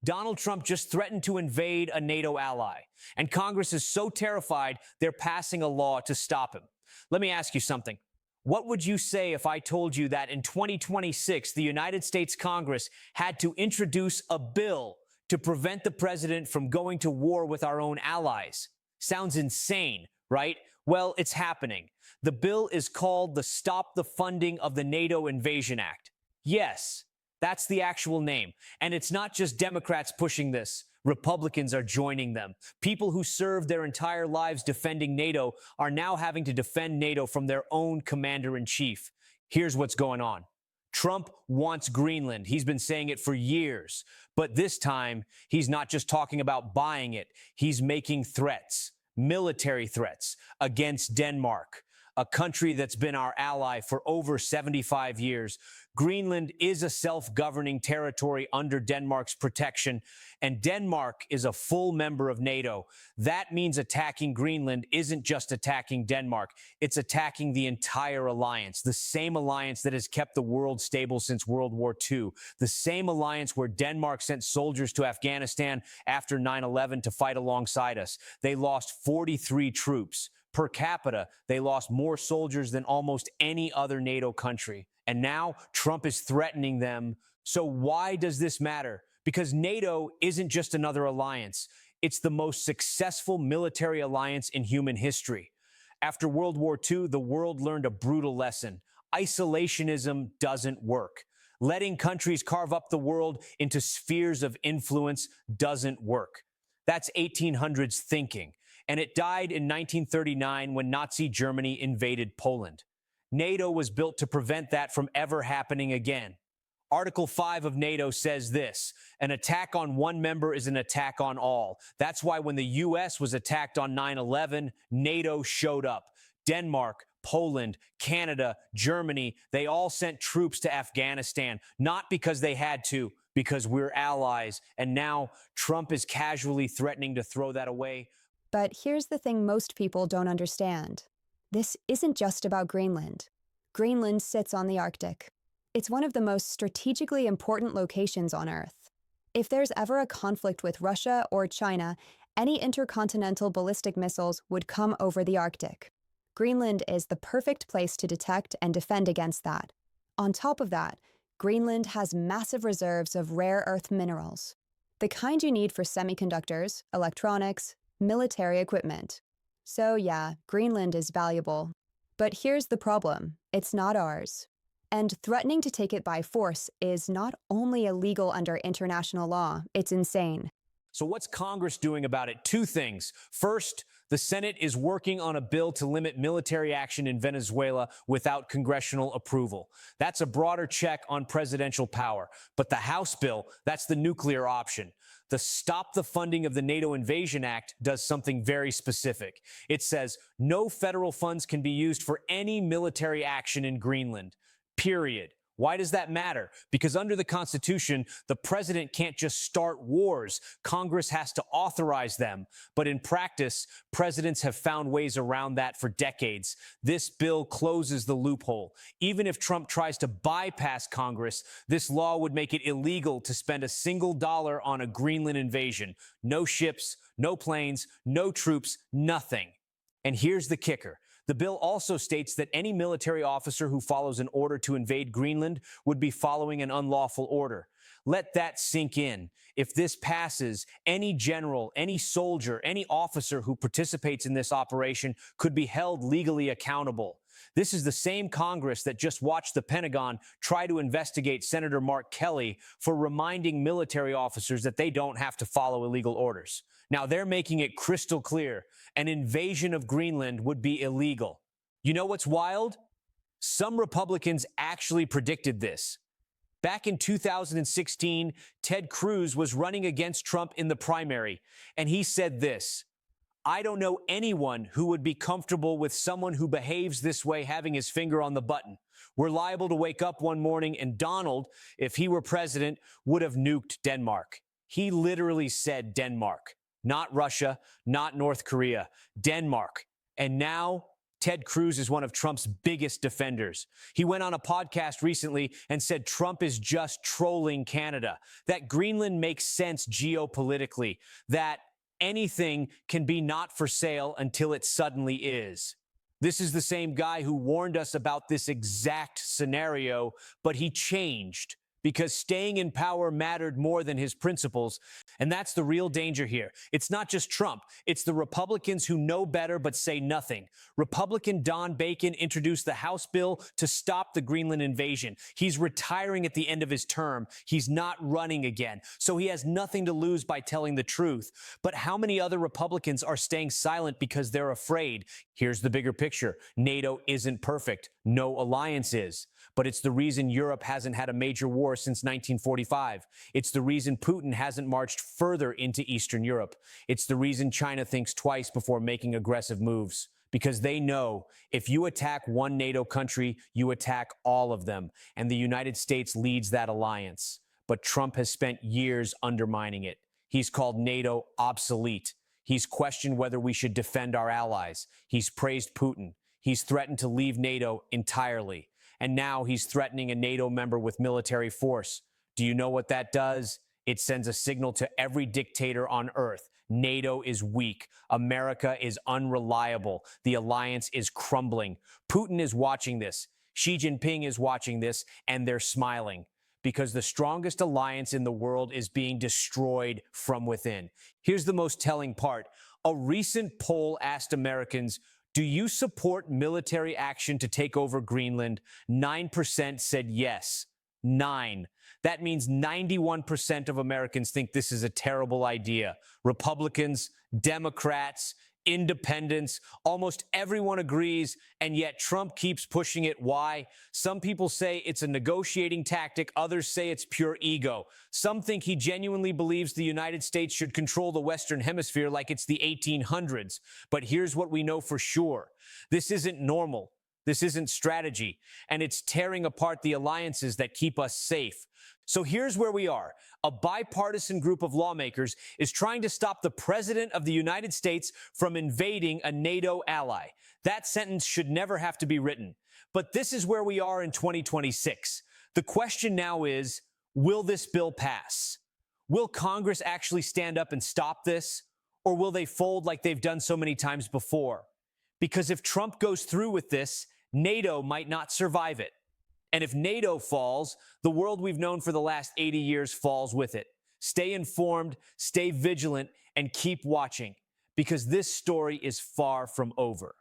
Donald Trump just threatened to invade a NATO ally, and Congress is so terrified they're passing a law to stop him. Let me ask you something. What would you say if I told you that in 2026, the United States Congress had to introduce a bill to prevent the president from going to war with our own allies? Sounds insane, right? Well, it's happening. The bill is called the Stop the Funding of the NATO Invasion Act. Yes, that's the actual name. And it's not just Democrats pushing this. Republicans are joining them. People who served their entire lives defending NATO are now having to defend NATO from their own commander-in-chief. Here's what's going on. Trump wants Greenland. He's been saying it for years. But this time, he's not just talking about buying it. He's making threats, military threats, against Denmark, a country that's been our ally for over 75 years. Greenland is a self-governing territory under Denmark's protection, and Denmark is a full member of NATO. That means attacking Greenland isn't just attacking Denmark. It's attacking the entire alliance, the same alliance that has kept the world stable since World War II, the same alliance where Denmark sent soldiers to Afghanistan after 9/11 to fight alongside us. They lost 43 troops. Per capita, they lost more soldiers than almost any other NATO country. And now Trump is threatening them. So why does this matter? Because NATO isn't just another alliance. It's the most successful military alliance in human history. After World War II, the world learned a brutal lesson. Isolationism doesn't work. Letting countries carve up the world into spheres of influence doesn't work. That's 1800s thinking. And it died in 1939 when Nazi Germany invaded Poland. NATO was built to prevent that from ever happening again. Article 5 of NATO says this: an attack on one member is an attack on all. That's why when the U.S. was attacked on 9/11, NATO showed up. Denmark, Poland, Canada, Germany, they all sent troops to Afghanistan, not because they had to, because we're allies. And now Trump is casually threatening to throw that away. But here's the thing most people don't understand. This isn't just about Greenland. Greenland sits on the Arctic. It's one of the most strategically important locations on Earth. If there's ever a conflict with Russia or China, any intercontinental ballistic missiles would come over the Arctic. Greenland is the perfect place to detect and defend against that. On top of that, Greenland has massive reserves of rare earth minerals, the kind you need for semiconductors, electronics, military equipment. So yeah, Greenland is valuable. But here's the problem. It's not ours. And threatening to take it by force is not only illegal under international law, it's insane. So what's Congress doing about it? Two things. First, the Senate is working on a bill to limit military action in Venezuela without congressional approval. That's a broader check on presidential power. But the House bill, that's the nuclear option. The Stop the Funding of the NATO Invasion Act does something very specific. It says no federal funds can be used for any military action in Greenland, period. Why does that matter? Because under the Constitution, the president can't just start wars. Congress has to authorize them. But in practice, presidents have found ways around that for decades. This bill closes the loophole. Even if Trump tries to bypass Congress, this law would make it illegal to spend a single dollar on a Greenland invasion. No ships, no planes, no troops, nothing. And here's the kicker. The bill also states that any military officer who follows an order to invade Greenland would be following an unlawful order. Let that sink in. If this passes, any general, any soldier, any officer who participates in this operation could be held legally accountable. This is the same Congress that just watched the Pentagon try to investigate Senator Mark Kelly for reminding military officers that they don't have to follow illegal orders. Now they're making it crystal clear. An invasion of Greenland would be illegal. You know what's wild? Some Republicans actually predicted this. Back in 2016, Ted Cruz was running against Trump in the primary, and he said this: I don't know anyone who would be comfortable with someone who behaves this way having his finger on the button. We're liable to wake up one morning and Donald, if he were president, would have nuked Denmark. He literally said Denmark, not Russia, not North Korea, Denmark. And now Ted Cruz is one of Trump's biggest defenders. He went on a podcast recently and said Trump is just trolling Canada, that Greenland makes sense geopolitically, that anything can be not for sale until it suddenly is. This is the same guy who warned us about this exact scenario, but he changed because staying in power mattered more than his principles. And that's the real danger here. It's not just Trump. It's the Republicans who know better but say nothing. Republican Don Bacon introduced the House bill to stop the Greenland invasion. He's retiring at the end of his term. He's not running again. So he has nothing to lose by telling the truth. But how many other Republicans are staying silent because they're afraid? Here's the bigger picture. NATO isn't perfect. No alliance is. But it's the reason Europe hasn't had a major war since 1945. It's the reason Putin hasn't marched further into Eastern Europe. It's the reason China thinks twice before making aggressive moves. Because they know if you attack one NATO country, you attack all of them. And the United States leads that alliance. But Trump has spent years undermining it. He's called NATO obsolete. He's questioned whether we should defend our allies. He's praised Putin. He's threatened to leave NATO entirely. And now he's threatening a NATO member with military force. Do you know what that does? It sends a signal to every dictator on earth. NATO is weak. America is unreliable. The alliance is crumbling. Putin is watching this. Xi Jinping is watching this, and they're smiling because the strongest alliance in the world is being destroyed from within. Here's the most telling part. A recent poll asked Americans, do you support military action to take over Greenland? 9% said yes. 9. That means 91% of Americans think this is a terrible idea. Republicans, Democrats, independents, almost everyone agrees, and yet Trump keeps pushing it. Why? Some people say it's a negotiating tactic. Others say it's pure ego. Some think he genuinely believes the United States should control the Western Hemisphere like it's the 1800s. But here's what we know for sure. This isn't normal. This isn't strategy, and it's tearing apart the alliances that keep us safe. So here's where we are. A bipartisan group of lawmakers is trying to stop the President of the United States from invading a NATO ally. That sentence should never have to be written. But this is where we are in 2026. The question now is, will this bill pass? Will Congress actually stand up and stop this? Or will they fold like they've done so many times before? Because if Trump goes through with this, NATO might not survive it. And if NATO falls, the world we've known for the last 80 years falls with it. Stay informed, stay vigilant, and keep watching, because this story is far from over.